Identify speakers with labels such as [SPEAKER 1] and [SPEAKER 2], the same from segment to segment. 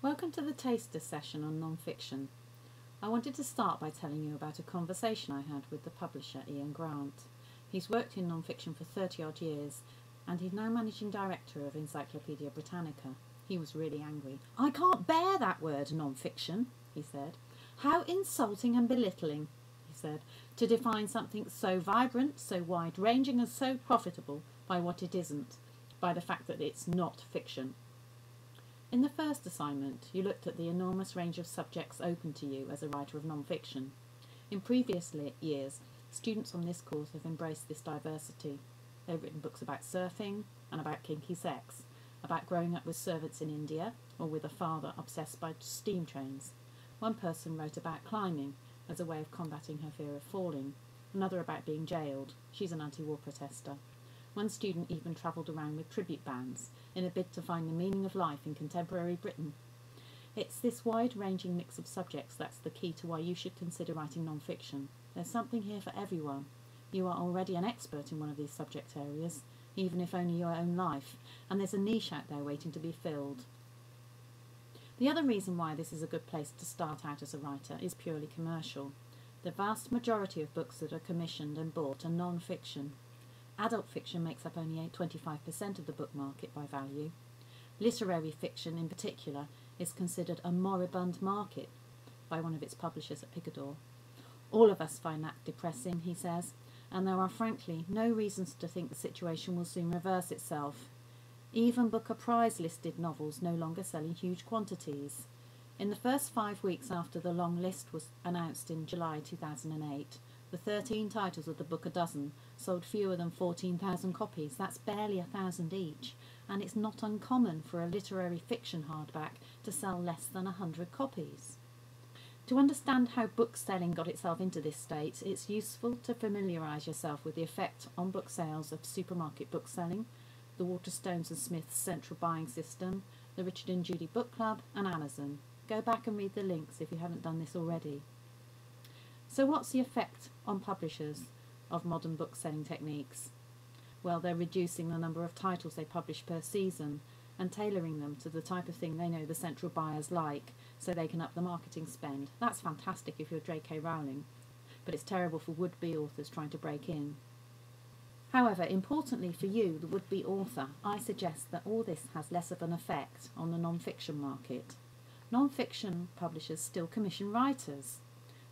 [SPEAKER 1] Welcome to the Taster session on non-fiction. I wanted to start by telling you about a conversation I had with the publisher Ian Grant. He's worked in non-fiction for 30 odd years and he's now managing director of Encyclopaedia Britannica. He was really angry. "I can't bear that word non-fiction," he said. "How insulting and belittling," he said, "to define something so vibrant, so wide-ranging and so profitable by what it isn't, by the fact that it's not fiction." In the first assignment, you looked at the enormous range of subjects open to you as a writer of non-fiction. In previous years, students on this course have embraced this diversity. They've written books about surfing and about kinky sex, about growing up with servants in India or with a father obsessed by steam trains. One person wrote about climbing as a way of combating her fear of falling, another about being jailed. She's an anti-war protester. One student even travelled around with tribute bands in a bid to find the meaning of life in contemporary Britain. It's this wide-ranging mix of subjects that's the key to why you should consider writing non-fiction. There's something here for everyone. You are already an expert in one of these subject areas, even if only your own life, and there's a niche out there waiting to be filled. The other reason why this is a good place to start out as a writer is purely commercial. The vast majority of books that are commissioned and bought are non-fiction. Adult fiction makes up only 25% of the book market by value. Literary fiction, in particular, is considered a moribund market by one of its publishers at Picador. All of us find that depressing, he says, and there are frankly no reasons to think the situation will soon reverse itself. Even Booker Prize-listed novels no longer sell in huge quantities. In the first 5 weeks after the long list was announced in July 2008, the 13 titles of the book a dozen sold fewer than 14,000 copies. That's barely 1,000 each, and it's not uncommon for a literary fiction hardback to sell less than 100 copies. To understand how book selling got itself into this state, it's useful to familiarise yourself with the effect on book sales of supermarket bookselling, the Waterstones and Smith's central buying system, the Richard and Judy Book Club, and Amazon. Go back and read the links if you haven't done this already. So what's the effect on publishers of modern book selling techniques? Well, they're reducing the number of titles they publish per season and tailoring them to the type of thing they know the central buyers like, so they can up the marketing spend. That's fantastic if you're J.K. Rowling, but it's terrible for would-be authors trying to break in. However, importantly for you, the would-be author, I suggest that all this has less of an effect on the non-fiction market. Non-fiction publishers still commission writers.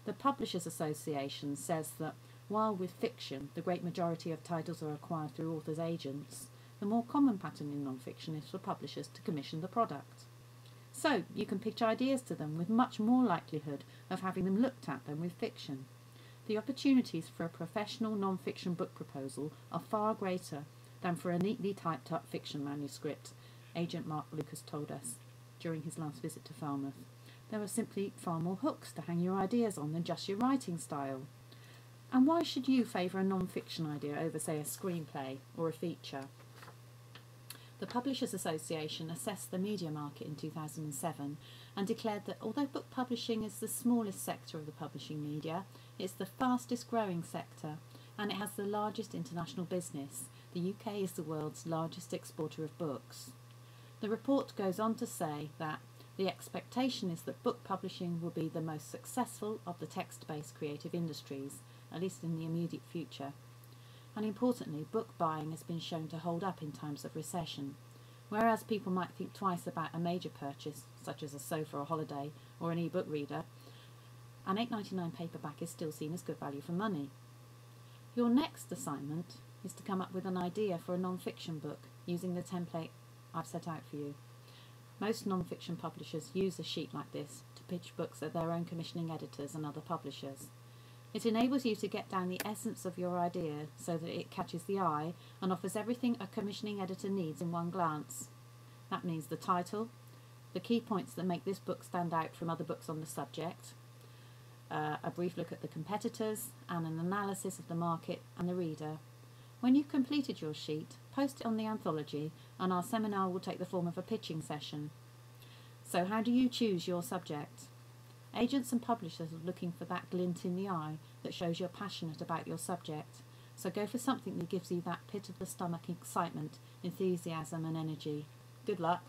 [SPEAKER 1] The Publishers Association says that while with fiction the great majority of titles are acquired through authors' agents, the more common pattern in non-fiction is for publishers to commission the product. So you can pitch ideas to them with much more likelihood of having them looked at than with fiction. The opportunities for a professional non-fiction book proposal are far greater than for a neatly typed up fiction manuscript, Agent Mark Lucas told us during his last visit to Falmouth. There are simply far more hooks to hang your ideas on than just your writing style. And why should you favour a non-fiction idea over, say, a screenplay or a feature? The Publishers Association assessed the media market in 2007 and declared that although book publishing is the smallest sector of the publishing media, it's the fastest growing sector and it has the largest international business. The UK is the world's largest exporter of books. The report goes on to say that the expectation is that book publishing will be the most successful of the text-based creative industries, at least in the immediate future. And importantly, book buying has been shown to hold up in times of recession. Whereas people might think twice about a major purchase, such as a sofa or holiday or an e-book reader, an $8.99 paperback is still seen as good value for money. Your next assignment is to come up with an idea for a non-fiction book using the template I've set out for you. Most non-fiction publishers use a sheet like this to pitch books at their own commissioning editors and other publishers. It enables you to get down the essence of your idea so that it catches the eye and offers everything a commissioning editor needs in one glance. That means the title, the key points that make this book stand out from other books on the subject, a brief look at the competitors, and an analysis of the market and the reader. When you've completed your sheet, post it on the anthology and our seminar will take the form of a pitching session. So how do you choose your subject? Agents and publishers are looking for that glint in the eye that shows you're passionate about your subject. So go for something that gives you that pit of the stomach excitement, enthusiasm and energy. Good luck.